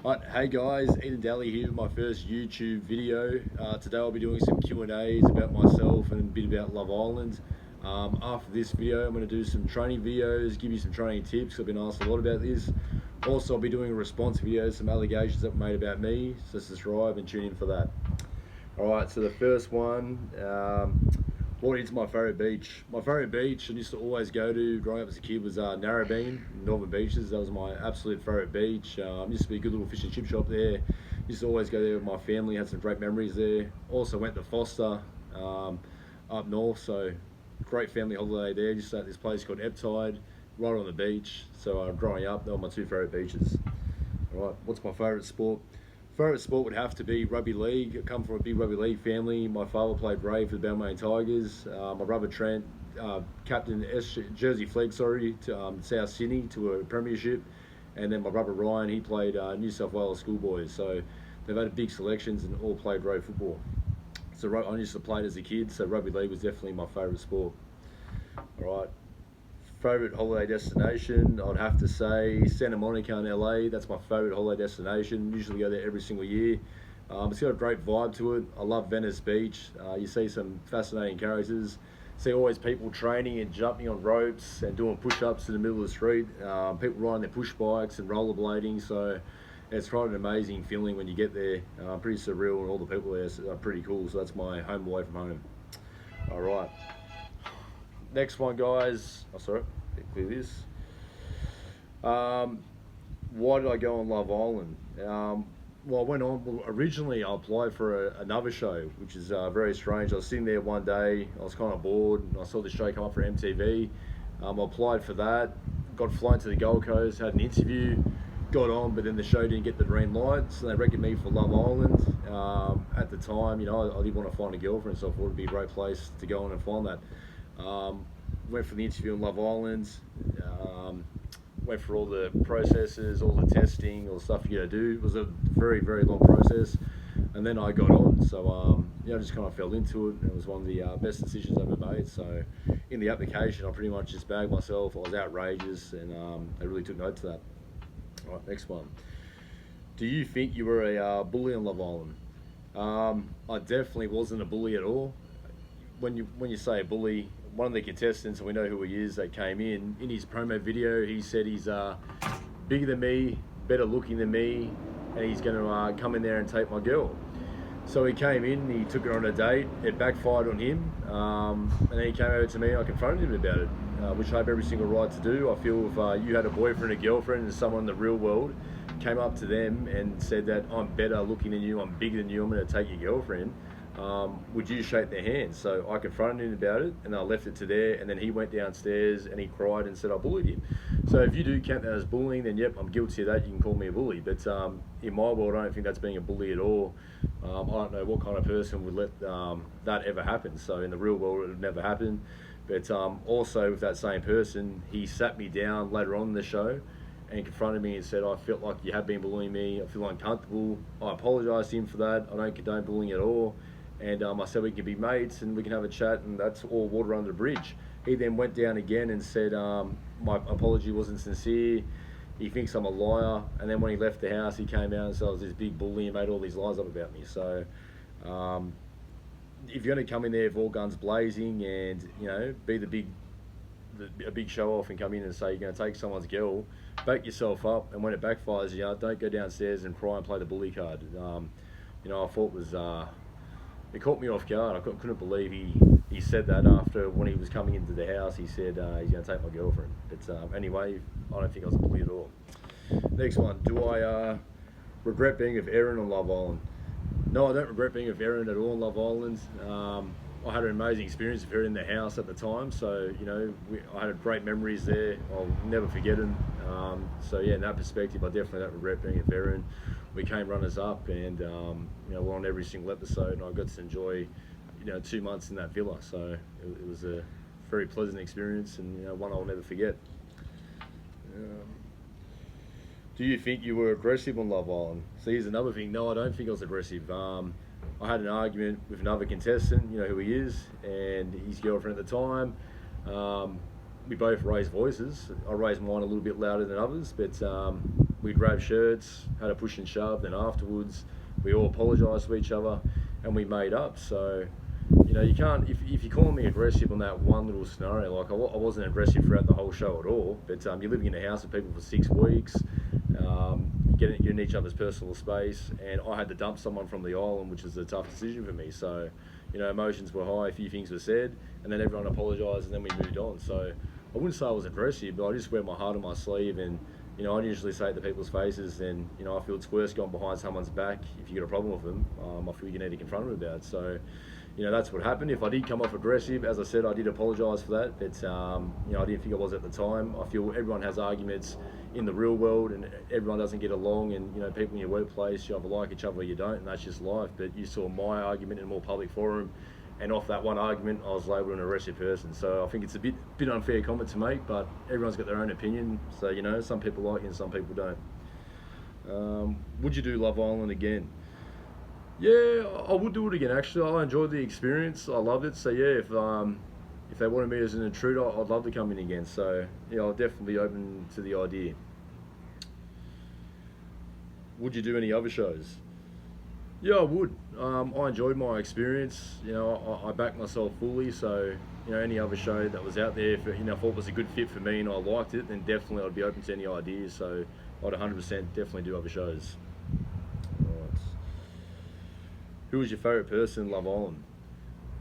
Right, hey guys, Eden Daly here with my first YouTube video. Today I'll be doing some Q&As about myself and a bit about Love Island. After this video I'm going to do some training videos, give you some training tips. I've been asked a lot about this. Also I'll be doing a response video, some allegations that were made about me, so subscribe and tune in for that. Alright, so the first one, what is my favourite beach? My favourite beach I used to always go to growing up as a kid was Narrabeen, Northern Beaches. That was my absolute favourite beach. Used to be a good little fish and chip shop there. Used to always go there with my family, had some great memories there. Also went to Foster up north, so great family holiday there. Just at this place called Eptide, right on the beach. So growing up, they were my two favourite beaches. Alright, what's my favourite sport? Favourite sport would have to be rugby league. I come from a big rugby league family. My father played rave for the Balmain Tigers. My brother Trent captained Jersey Flegg, to South Sydney to a premiership. And then my brother Ryan, he played New South Wales schoolboys. So they've had big selections and all played rave football. So I used to play it as a kid, so rugby league was definitely my favourite sport. Alright. Favourite holiday destination, I'd have to say Santa Monica in LA. That's my favourite holiday destination. Usually go there every single year. It's got a great vibe to it. I love Venice Beach. You see some fascinating characters. See always people training and jumping on ropes and doing push-ups in the middle of the street. People riding their push bikes and rollerblading. So it's quite an amazing feeling when you get there. Pretty surreal, and all the people there are pretty cool. So that's my home away from home. All right. Next one, guys. Oh, sorry, clear this. Why did I go on Love Island? Well, I went on. Well, originally, I applied for another show, which is very strange. I was sitting there one day. I was kind of bored, and I saw the show come up for MTV. I applied for that. Got flown to the Gold Coast. Had an interview. Got on, but then the show didn't get the green light, so they reckoned me for Love Island. At the time, I didn't want to find a girlfriend, so I thought it'd be a great place to go on and find that. Went for the interview in Love Island, went for all the processes, all the testing, all the stuff you got to do. It was a very, very long process, and then I got on. So I just kind of fell into it. It was one of the best decisions I ever made. So in the application, I pretty much just bagged myself. I was outrageous, and they really took note to that. All right, next one. Do you think you were a bully on Love Island? I definitely wasn't a bully at all. When you say a bully, one of the contestants, and we know who he is, that came in his promo video, he said he's bigger than me, better looking than me, and he's going to come in there and take my girl. So he came in, he took her on a date, it backfired on him, and then he came over to me and I confronted him about it, which I have every single right to do. I feel if you had a boyfriend, a girlfriend, and someone in the real world came up to them and said that I'm better looking than you, I'm bigger than you, I'm going to take your girlfriend, would you shake their hands? So I confronted him about it, and I left it to there, and then he went downstairs and he cried and said I bullied him. So if you do count that as bullying, then yep, I'm guilty of that. You can call me a bully, but in my world, I don't think that's being a bully at all. I don't know what kind of person would let that ever happen. So in the real world, it would never happen. But also with that same person, he sat me down later on in the show and confronted me and said, I felt like you have been bullying me, I feel uncomfortable. I apologised to him for that. I don't condone bullying at all. And I said we can be mates and we can have a chat, and that's all water under the bridge. He then went down again and said my apology wasn't sincere. He thinks I'm a liar. And then when he left the house, he came out and said I was this big bully and made all these lies up about me. So if you're going to come in there with all guns blazing and be a big show off and come in and say you're going to take someone's girl, back yourself up. And when it backfires, don't go downstairs and cry and play the bully card. I thought it was. It caught me off guard. I couldn't believe he said that after when he was coming into the house. He said he's going to take my girlfriend. But anyway, I don't think I was a bully at all. Next one. Do I regret being with Erin on Love Island? No, I don't regret being with Erin at all on Love Island. I had an amazing experience with her in the house at the time. So, I had great memories there. I'll never forget them. So, yeah, in that perspective, I definitely don't regret being with Erin. We came runners up, and we're on every single episode, and I got to enjoy 2 months in that villa. So it was a very pleasant experience, and one I'll never forget. Do you think you were aggressive on Love Island? So here's another thing. No, I don't think I was aggressive. I had an argument with another contestant, who he is, and his girlfriend at the time. We both raised voices. I raised mine a little bit louder than others, but we grabbed shirts, had a push and shove, then afterwards we all apologised to each other and we made up. So, you know, you can't, if you're calling me aggressive on that one little scenario, like I wasn't aggressive throughout the whole show at all, but you're living in a house with people for 6 weeks, you're in each other's personal space, and I had to dump someone from the island, which was a tough decision for me. So, you know, emotions were high, a few things were said, and then everyone apologised, and then we moved on. So I wouldn't say I was aggressive, but I just wear my heart on my sleeve, and you know, I usually say it to people's faces, and you know, I feel it's worse going behind someone's back if you got a problem with them. I feel you need to confront them about it. So, you know, that's what happened. If I did come off aggressive, as I said, I did apologise for that. But you know, I didn't think I was at the time. I feel everyone has arguments in the real world, and everyone doesn't get along. And you know, people in your workplace, you either like each other or you don't, and that's just life. But you saw my argument in a more public forum, and off that one argument, I was labelled an aggressive person. So I think it's a bit unfair comment to make, but everyone's got their own opinion. So, you know, some people like it and some people don't. Would you do Love Island again? Yeah, I would do it again, actually. I enjoyed the experience. I loved it. So, yeah, if they wanted me as an intruder, I'd love to come in again. So, yeah, I'll definitely be open to the idea. Would you do any other shows? Yeah, I would. I enjoyed my experience. You know, I backed myself fully. So, you know, any other show that was out there, if you know, if it was a good fit for me and I liked it, then definitely I'd be open to any ideas. So, I'd 100% definitely do other shows. Right. Who was your favourite person in Love Island?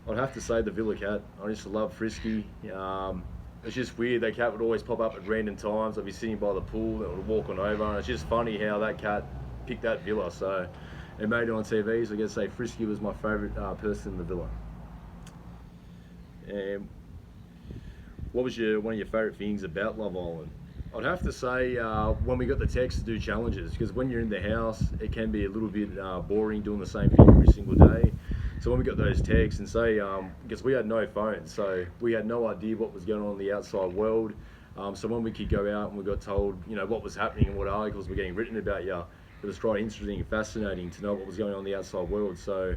I'd have to say the Villa cat. I used to love Frisky. It's just weird. That cat would always pop up at random times. I'd be sitting by the pool, that would walk on over, and it's just funny how that cat picked that villa. So it made it on TV. So I guess say Frisky was my favourite person in the villa. And what was one of your favourite things about Love Island? I'd have to say when we got the text to do challenges, because when you're in the house, it can be a little bit boring doing the same thing every single day. So when we got those texts and say, because we had no phones, so we had no idea what was going on in the outside world. So when we could go out and we got told, you know, what was happening and what articles were getting written about you, it was quite interesting and fascinating to know what was going on in the outside world. So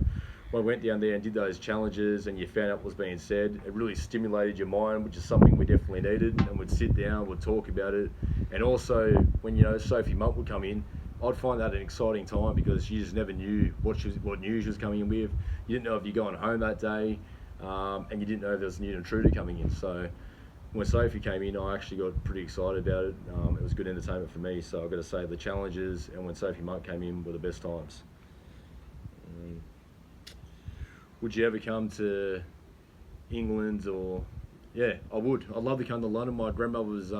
when I went down there and did those challenges and you found out what was being said, it really stimulated your mind, which is something we definitely needed. And we'd sit down, we'd talk about it. And also when, you know, Sophie Monk would come in, I'd find that an exciting time because you just never knew what news she was coming in with. You didn't know if you're going home that day, and you didn't know if there was a new intruder coming in. So when Sophie came in, I actually got pretty excited about it. It was good entertainment for me. So I've got to say the challenges and when Sophie Monk came in were the best times. Would you ever come to England or... Yeah, I would. I'd love to come to London. My grandmother was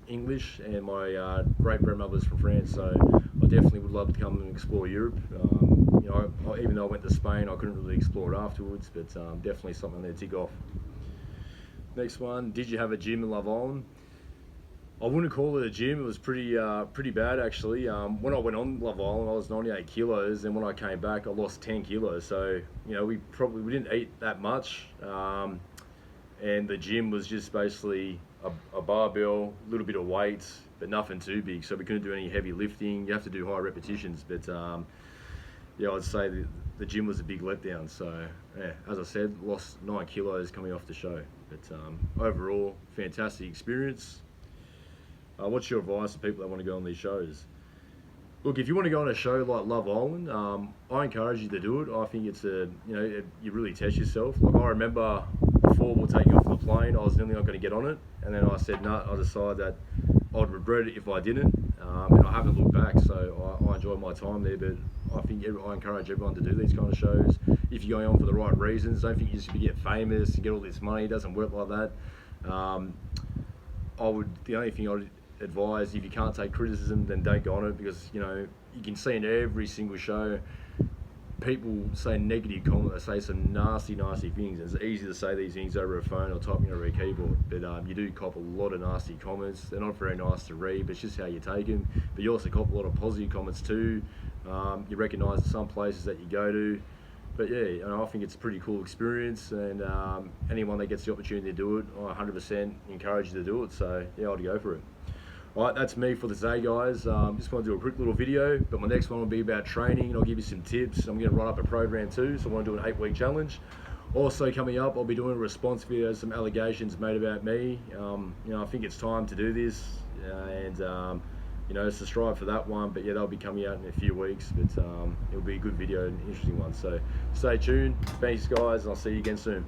English and my great-grandmother was from France, so I definitely would love to come and explore Europe. You know, even though I went to Spain, I couldn't really explore it afterwards, but definitely something there to tick off. Next one, did you have a gym in Love Island? I wouldn't call it a gym. It was pretty bad, actually. When I went on Love Island, I was 98 kilos, and when I came back, I lost 10 kilos. So, you know, we didn't eat that much. And the gym was just basically a barbell, a little bit of weights, but nothing too big. So we couldn't do any heavy lifting. You have to do high repetitions. But yeah, I'd say the gym was a big letdown. So yeah, as I said, lost 9 kilos coming off the show. But overall, fantastic experience. What's your advice to people that want to go on these shows? Look, if you want to go on a show like Love Island, I encourage you to do it. I think it's you really test yourself. Like I remember before we were taking off the plane, I was nearly not going to get on it, and then I said no. I decided that I'd regret it if I didn't, and I haven't looked back. So I enjoyed my time there, but I think I encourage everyone to do these kind of shows if you're going on for the right reasons. Don't think you just get famous and get all this money. It doesn't work like that. The only thing I'd advise, if you can't take criticism, then don't go on it, because you know you can see in every single show people say negative comments, they say some nasty things. It's easy to say these things over a phone or typing over a keyboard, but you do cop a lot of nasty comments. They're not very nice to read, but it's just how you take them. But you also cop a lot of positive comments too. You recognise some places that you go to. But yeah, you know, I think it's a pretty cool experience, and anyone that gets the opportunity to do it, I 100% encourage you to do it. So yeah, I'd go for it. Alright, that's me for today, guys. Just want to do a quick little video, but my next one will be about training, and I'll give you some tips. I'm going to run up a program too, so I want to do an 8-week challenge. Also coming up, I'll be doing a response video to some allegations made about me. You know, I think it's time to do this, and you know, subscribe for that one. But yeah, they'll be coming out in a few weeks. But it'll be a good video and interesting one. So stay tuned. Thanks, guys, and I'll see you again soon.